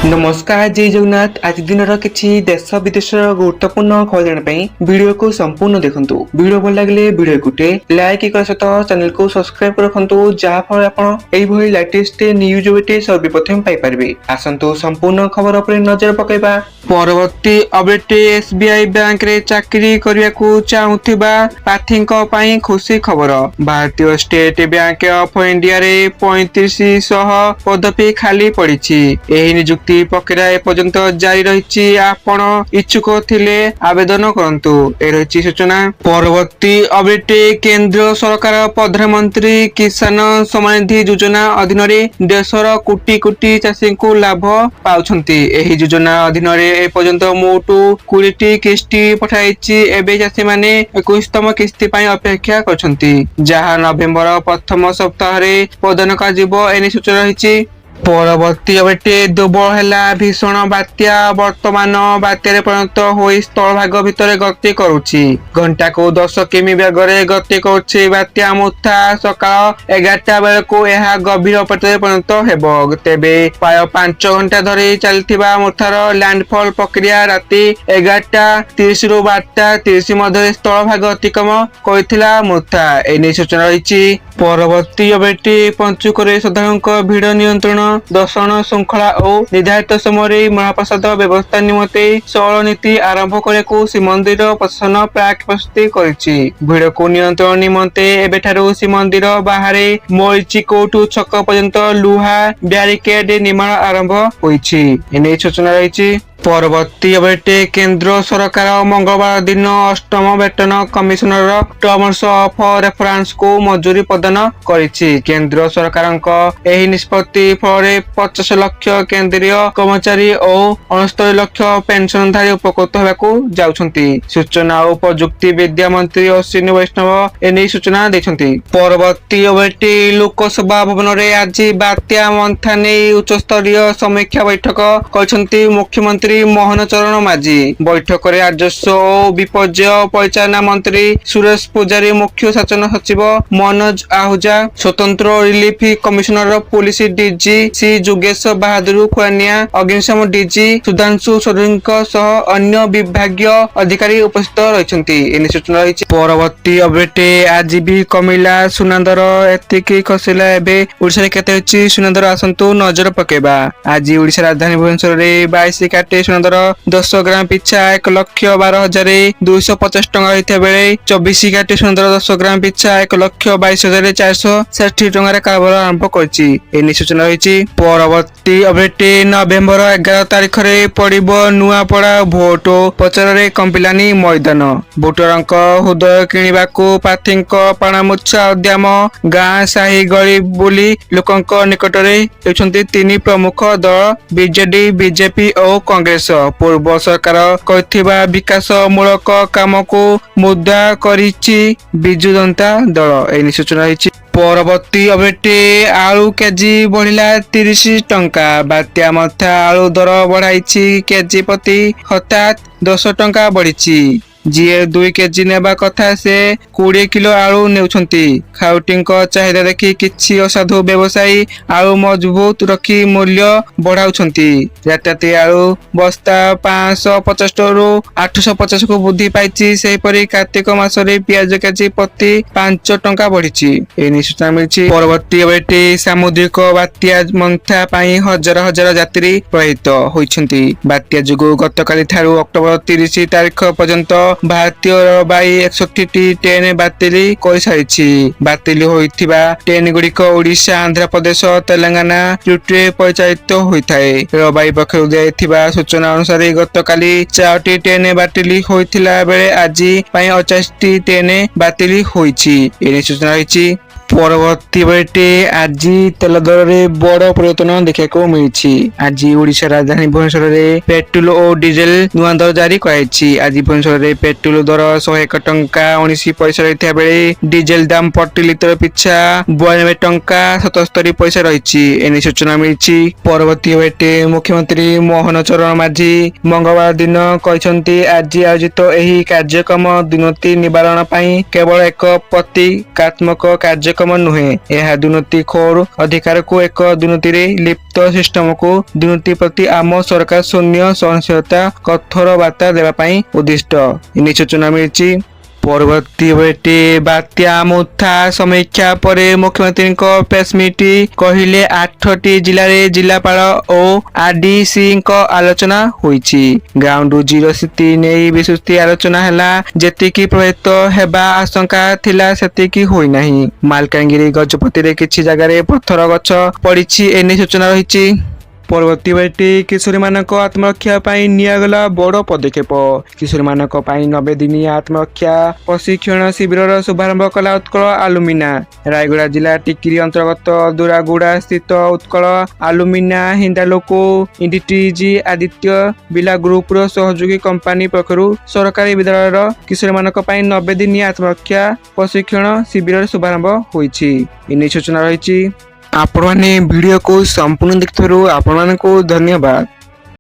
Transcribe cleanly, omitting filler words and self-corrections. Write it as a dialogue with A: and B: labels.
A: नमस्कार जय जगन्नाथ। आज दिन किसी देश विदेश गुरुत्वपूर्ण खबर जानापी वीडियो को संपूर्ण देखंतु। वीडियो भल लगे वीडियो गोटे लाइक कर सहित चैनल को सब्सक्राइब रखंतु जहाँफल आप लेटेस्ट न्यूज गोटे सर्वप्रथम पाइपर। आसतु संपूर्ण खबर पर नजर पकेबा। परवर्ती अपडेट एसबीआई बैंक रे चाकरी करने को चाहूथिबा प्रार्थीक पई खुशी खबर। भारतीय स्टेट बैंक ऑफ इंडिया रे 3500 पदवी खाली पड़ी। एही नियुक्ति प्रक्रिया एपर्यंत जारी रही। आपण इच्छुक थिले आवेदन करंतु। ए रही सूचना। परवर्ती अपडेट केंद्र सरकार प्रधानमंत्री किसान सम्मान निधि योजना अधीन रे देशर कोटी कोटी चाषी को लाभ पाउछंती। एही योजना अधीन रे एपर्यंत मोटू 20टी किस्ती पठाइछि। एबे चाषी माने 21तम किस्ती पई अपेक्षा करछंती, जहां नवेम्बर प्रथम सप्ताह रे प्रदान कराजिबो। एनी सूचना रही। परवर्ती अपडेट दुर्बल है भीषण बात्या वर्तमान बात्यारे परिणत हो स्थलभाग भितर गति करुछि। घंटा को 10 किमी बेगरे गति करुछि। बात्या मुथा सकाळ 11टा बेल को यह गभीर बात्यारे परिणत हेबो। तेबे प्राय 5 घंटा धरि चलथिबा मुथार लैंडफॉल प्रक्रिया राति 11:30 रु 12:30 मध्य स्थलभाग अतिक्रम करिथिला मुथा। एनी सूचना रही। परवर्ती अपडेट पंचुकरे साधारण भिड़ नियंत्रण दर्शन श्रृंखला और निर्धारित समय महाप्रसाद व्यवस्था निमते सरल नीति आरंभ करने श्रीमंदिर प्रशासन प्राक प्रस्तुति करिछि। भिड़ को नियंत्रण निमते एबेठारु श्रीमंदिर बाहर मरीचिकोट छक पर्यंत लुहा ब्यारिकेड निर्माण आरंभ होइछि। एने सूचना रही। परवर्ती अपडेट केंद्र सरकार मंगलवार दिन 8म वेतन कमिशनर टर्म्स ऑफ रेफरेंस को मंजूरी प्रदान करिछि। केंद्र सरकार एही निष्पत्ति फल 50 लाख केंद्रीय कर्मचारी और 69 लाख पेंशनधारी उपकृत होगाकू जाउछंती। सूचना और प्रजुक्ति विद्या मंत्री अश्विनी वैष्णव एने सूचना दैछंती। परवर्ती अपडेट लोकसभा भवन रे आज बात्या मंथा नै उच्च स्तरीय समीक्षा बैठक करछंती मुख्यमंत्री मोहन चरण माझी। बैठक में राजस्व और विपर्य परिचालना मंत्री सुरेश पूजारी, मुख्य शासन सचिव मनोज आहूजा, स्वतंत्र रिलीफ कमिश्नर पुलिस डीजी सी जोगेश बहादुर खुआनिया, अग्निशम डीजी सुधांशु चौधरी सह अन्य विभागीय अधिकारी उपस्थित रही। सूचना रही। परवर्ती अपडेट आज भी कमिला सुनादर एतिकी खसिला। एबे ओडिशा केते अछि सुनादर आसंतु नजर पकेबा। आज ओडिशा राजधानी भुवनेश्वर रे 22 काटे सुनादर 10 ग्राम पिछा 1,12,250 टंका होता बेले 24 काटे सुनादर 10 ग्राम पिछा 1,22,460 टंकार कारोबार आरंभ करछि। एनी सूचना रही। परवर्ती अपडेट नवेम्बर 11 तारिख रे पड़िबो नुआपड़ा भोट प्रचार रे कंपिलानी मैदान। भोटरंक हृदय किनिबाकू प्रार्थीक प्राणमुच्छा उद्यम गाँ साही गली बुली लोकंक निकट रे हेउछंती तीन प्रमुख दल बीजेडी बीजेपी और कांग्रेस। पूर्व सरकार करथिबा विकास मूलक काम को मुद्दा करिछि बिजु जनता दल। एनी सूचना रही। परवर्ती अपडेट आलू केजी बढ़िला 30 टंका। बात्या मथा आलू दर बढ़ाई केजी प्रति हठात 10 टंका बढ़ी। जीए 2 केजी नेबा कथा से 20 किलो आलू नेउछंती। खाउटींक चाहिदा देखि किछि असाधु व्यवसायी आलू मजबूत रखी मूल्य बढ़ाउछंती। राताती आलू बस्ता 550 रु 850 को वृद्धि पाइछि। सेहिपरि कार्तिक मास रे पियाज केजी प्रति 5 टंका बढ़िछि। एनी सूचना मिलछि। परवर्ती अपडेट सामुद्रिक बात्या मंथा पई हजार हजार यात्री प्रभावित होइछंती। बात्या जुगु गतकाली थारु अक्टोबर 30 तारिख पर्यंत भारतीय रेलबाई 61टी ट्रेन बातिल कर सारी। बातिल होइथिबा ट्रेन गुड़िक ओडिशा आंध्र प्रदेश तेलंगाना रूटे परिचालित होता है। रेलबाई पक्षरु दिया सूचना अनुसार गतकाली 4टी ट्रेन बातिल होइथिला बेले आज 85टी ट्रेन बातिल होइछि। एने सूचना रही। परवर्ती अपडेट आज तेल दर रे बड़ परिवर्तन देखा मिली। आज ओडिशा राजधानी भुवनेश्वर रे पेट्रोल और डीजेल नुआ दर जारी कराई। आज भुवनेश्वर रे पेट्रोल दर 101 टंका 19 पैसा रही बेले डीजेल दाम प्रति लिटर पिछा 92 टंका 77 पैसा रही। एने सूचना मिली। परवर्ती अपडेट मुख्यमंत्री मोहन चरण माझी मंगलवार दिन कहते आज आयोजित एही कार्यक्रम दुर्नीति निवारण केवल एक प्रतीकात्मक कार्य କାର୍ଯ୍ୟକ୍ରମ ନୁହେଁ। ଏହା ଦୁର୍ନୀତିଖୋର ଅଧିକାରକୁ ଏକ ଦୁର୍ନୀତିରେ ଲିପ୍ତ ସିଷ୍ଟମକୁ ଦୁର୍ନୀତି ପ୍ରତି ଆମ ସରକାର ଶୂନ୍ୟ ସହନଶୀଳତା କଠୋର ବାର୍ତ୍ତା ଦେବା ପାଇଁ ଉଦ୍ଦିଷ୍ଟ। ଏନେଇ ସୂଚନା ମିଳିଛି। ପରବର୍ତ୍ତୀ ବେଟି ବାତ୍ୟା ମୁଥା ସମୀକ୍ଷା ପରେ ମୁଖ୍ୟମନ୍ତ୍ରୀଙ୍କ ପ୍ରେସମିଟ୍ କହିଲେ 8ଟି ଜିଲ୍ଲାରେ ଜିଲ୍ଲାପାଳ ଓ ଆରଡିସିଙ୍କ ଆଲୋଚନା ହୋଇଛି। ଗ୍ରାଉଣ୍ଡ ଜିରୋ ସ୍ଥିତି ନେଇ ବିସ୍ତୃତ ଆଲୋଚନା ହେଲା। ଯେତିକି ପ୍ରଭାବିତ ହେବା ଆଶଙ୍କା ଥିଲା ସେତିକି ହୋଇନାହିଁ। ମାଲକାନଗିରି ଗଜପତିରେ କିଛି ଜାଗାରେ ପଥର ଗଛ ପଡ଼ିଛି। ଏନେଇ ସୂଚନା ରହିଛି। ପରବର୍ତ୍ତୀ ବେଟି କିଶୋରୀମାନଙ୍କ ଆତ୍ମରକ୍ଷା ପାଇଁ ନିଆଗଲା ବଡ଼ ପଦକ୍ଷେପ। କିଶୋରୀମାନଙ୍କ ପାଇଁ 90 ଦିନିଆ ଆତ୍ମରକ୍ଷା ପ୍ରଶିକ୍ଷଣ ଶିବିରର ଶୁଭାରମ୍ଭ କଲା ଉତ୍କଳ ଆଲୁମିନା। ରାୟଗଡ଼ା ଜିଲ୍ଲା ଟିକିରି ଅନ୍ତର୍ଗତ ଦୁରାଗୁଡ଼ା ସ୍ଥିତ ଉତ୍କଳ ଆଲୁମିନା ହିଣ୍ଡାଲକୋ ଇଣ୍ଡଷ୍ଟ୍ରିଜ ଆଦିତ୍ୟ ବିର୍ଲା ଗ୍ରୁପର ସହଯୋଗୀ କମ୍ପାନୀ ପକ୍ଷରୁ ସରକାରୀ ବିଦ୍ୟାଳୟର କିଶୋରୀମାନଙ୍କ ପାଇଁ 90 ଦିନିଆ ଆତ୍ମରକ୍ଷା ପ୍ରଶିକ୍ଷଣ ଶିବିରର ଶୁଭାରମ୍ଭ ହୋଇଛି। ଏନେଇ ସୂଚନା ରହିଛି। ଆପଣମାନେ ଭିଡ଼ିଓକୁ ସମ୍ପୂର୍ଣ୍ଣ ଦେଖିଥିବାରୁ ଆପଣମାନଙ୍କୁ ଧନ୍ୟବାଦ।